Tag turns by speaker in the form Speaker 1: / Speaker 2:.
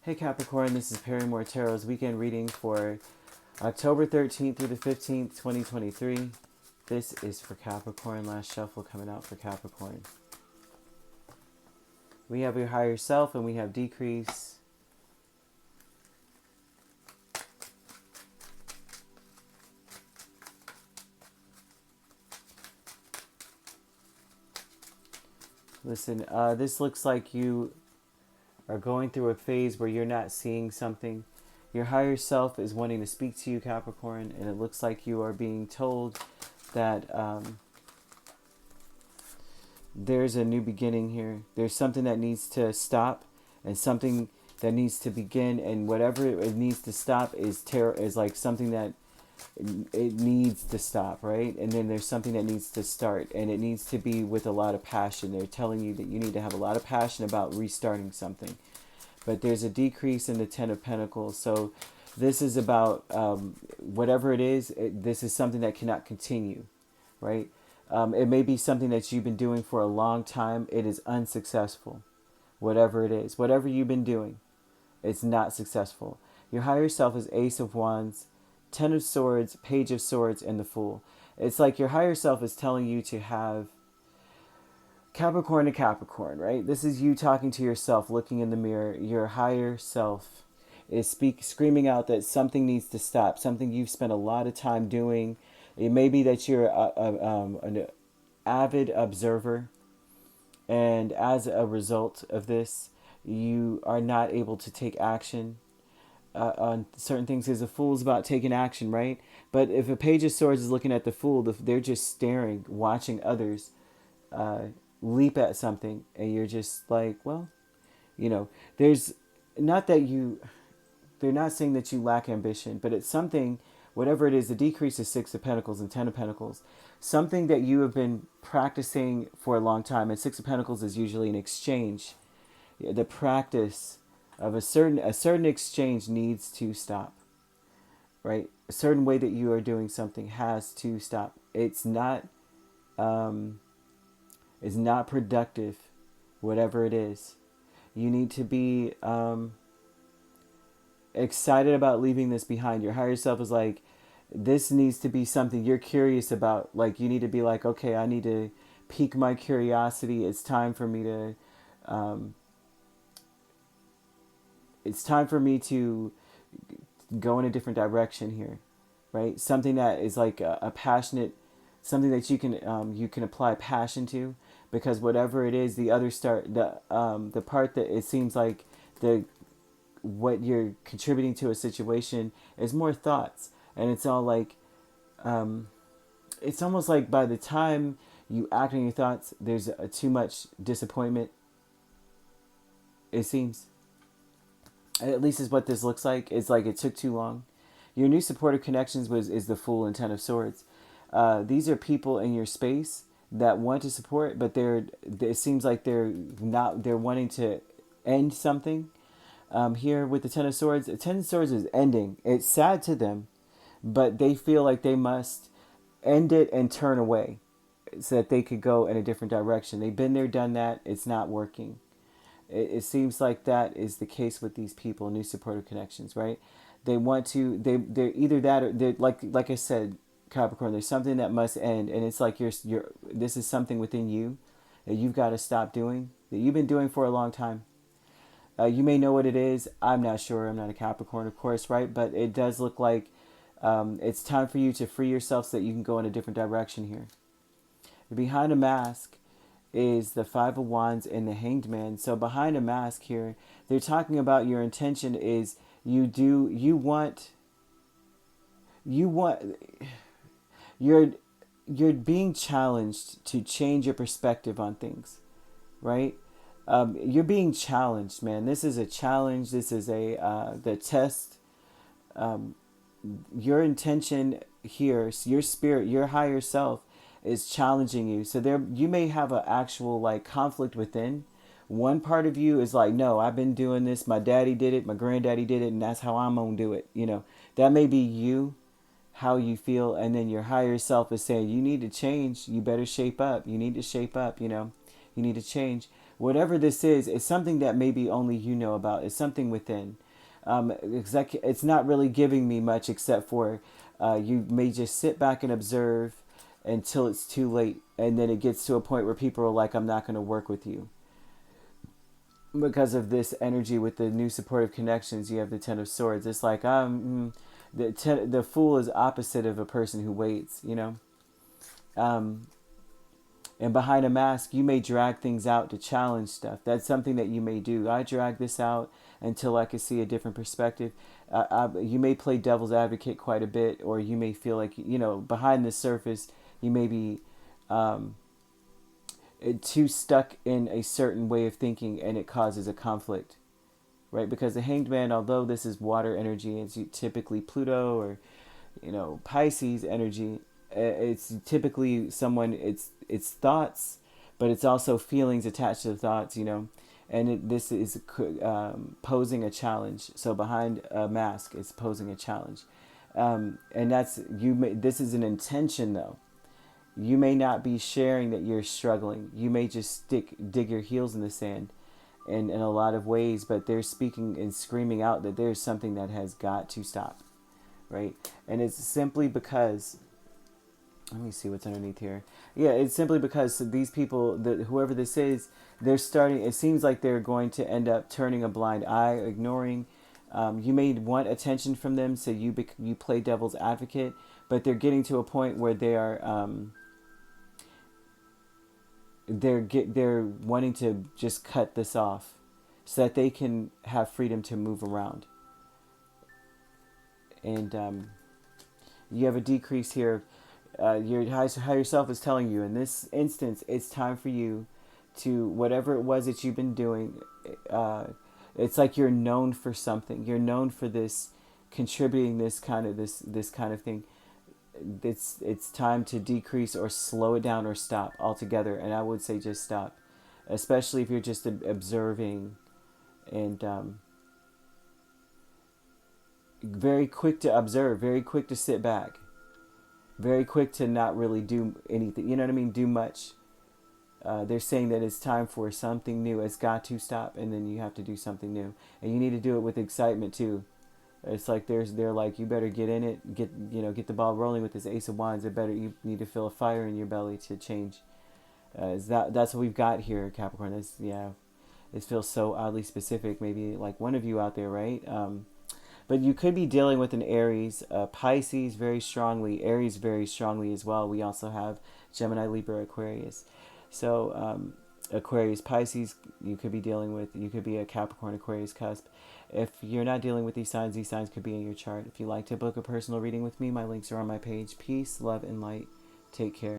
Speaker 1: Hey Capricorn, this is Perrymore Tarot's weekend reading for October 13th through the 15th, 2023. This is for Capricorn. Last shuffle coming out for Capricorn. We have your higher self and we have decrease. Listen, this looks like you are going through a phase where you're not seeing something. Your higher self is wanting to speak to you, Capricorn, and it looks like you are being told that there's a new beginning here. There's something that needs to stop and something that needs to begin, and whatever it needs to stop is like something that it needs to stop, right? And then there's something that needs to start, and it needs to be with a lot of passion. They're telling you that you need to have a lot of passion about restarting something. But there's a decrease in the Ten of Pentacles. So this is about whatever it is, this is something that cannot continue, right? It may be something that you've been doing for a long time. It is unsuccessful. Whatever it is, whatever you've been doing, it's not successful. Your higher self is Ace of Wands, Ten of Swords, Page of Swords, and the Fool. It's like your higher self is telling you to have Capricorn to Capricorn, right? This is you talking to yourself, looking in the mirror. Your higher self is screaming out that something needs to stop, something you've spent a lot of time doing. It may be that you're an avid observer, and as a result of this, you are not able to take action on certain things, because the Fool's about taking action, right? But if a Page of Swords is looking at the Fool, they're just staring, watching others leap at something, and you're just like, well, there's not that they're not saying that you lack ambition, but it's something, whatever it is. The decrease is Six of Pentacles and Ten of Pentacles, something that you have been practicing for a long time. And Six of Pentacles is usually an exchange. The practice of a certain exchange needs to stop, right? A certain way that you are doing something has to stop. It's not productive, whatever it is. You need to be excited about leaving this behind. Your higher self is like, this needs to be something you're curious about. Like, you need to be like, okay, I need to pique my curiosity. It's time for me to go in a different direction here, right? Something that is like a passionate, something that you can apply passion to, because whatever it is, the part that it seems like what you're contributing to a situation is more thoughts, and it's all like it's almost like by the time you act on your thoughts, there's too much disappointment, it seems. At least is what this looks like. It's like it took too long. Your new supportive connections is the Fool and Ten of Swords. These are people in your space that want to support, but it seems like they're wanting to end something. Here with the Ten of Swords, the Ten of Swords is ending. It's sad to them, but they feel like they must end it and turn away so that they could go in a different direction. They've been there, done that. It's not working. It seems like that is the case with these people, new supportive connections, right? They want to, they're either that, or they're like I said, Capricorn, there's something that must end, and it's like this is something within you that you've got to stop doing, that you've been doing for a long time. You may know what it is. I'm not sure. I'm not a Capricorn, of course, right? But it does look like it's time for you to free yourself so that you can go in a different direction here. Behind a mask is the Five of Wands and the Hanged Man. So behind a mask here, they're talking about your intention is you're being challenged to change your perspective on things, right? You're being challenged, man. This is a challenge. This is the test. Your intention here, your spirit, your higher self is challenging you. So you may have an actual like conflict within. One part of you is like, no, I've been doing this. My daddy did it. My granddaddy did it. And that's how I'm going to do it. That may be you, how you feel. And then your higher self is saying, you need to change. You better shape up. You need to shape up, you need to change. whatever this is, it's something that maybe only you know about. It's something within. It's not really giving me much except for you may just sit back and observe until it's too late. And then it gets to a point where people are like, I'm not going to work with you. Because of this energy with the new supportive connections, you have the Ten of Swords. It's like, the Fool is opposite of a person who waits, you know. And behind a mask, you may drag things out to challenge stuff. That's something that you may do. I drag this out until I can see a different perspective. You may play devil's advocate quite a bit, or you may feel like, you know, behind the surface, you may be too stuck in a certain way of thinking, and it causes a conflict, right? Because the Hanged Man, although this is water energy, it's typically Pluto or, you know, Pisces energy. It's typically someone, it's thoughts, but it's also feelings attached to the thoughts, you know. And this is posing a challenge. So behind a mask, it's posing a challenge. And that's, this is an intention though. You may not be sharing that you're struggling. You may just dig your heels in the sand in a lot of ways, but they're speaking and screaming out that there's something that has got to stop, right? And it's simply because, let me see what's underneath here. Yeah, it's simply because these people, whoever this is, they're starting, it seems like they're going to end up turning a blind eye, ignoring. You may want attention from them, so you play devil's advocate, but they're getting to a point where they are, they're wanting to just cut this off so that they can have freedom to move around. And you have a decrease here. Your higher self is telling you in this instance, it's time for you to, whatever it was that you've been doing, it's like you're known for something. You're known for this, contributing this kind of thing. It's time to decrease or slow it down or stop altogether. And I would say just stop, especially if you're just observing and very quick to observe, very quick to sit back, very quick to not really do anything. You know what I mean? Do much. They're saying that it's time for something new. It's got to stop, and then you have to do something new, and you need to do it with excitement too. It's like they're like, you better get in it, get the ball rolling with this Ace of Wands. You need to feel a fire in your belly to change. That's what we've got here, Capricorn. It feels so oddly specific. Maybe like one of you out there, right? But you could be dealing with an Aries, Pisces very strongly, Aries very strongly as well. We also have Gemini, Libra, Aquarius. So Aquarius, Pisces, you could be dealing with. You could be a Capricorn, Aquarius cusp. If you're not dealing with these signs could be in your chart. If you'd like to book a personal reading with me, my links are on my page. Peace, love, and light. Take care.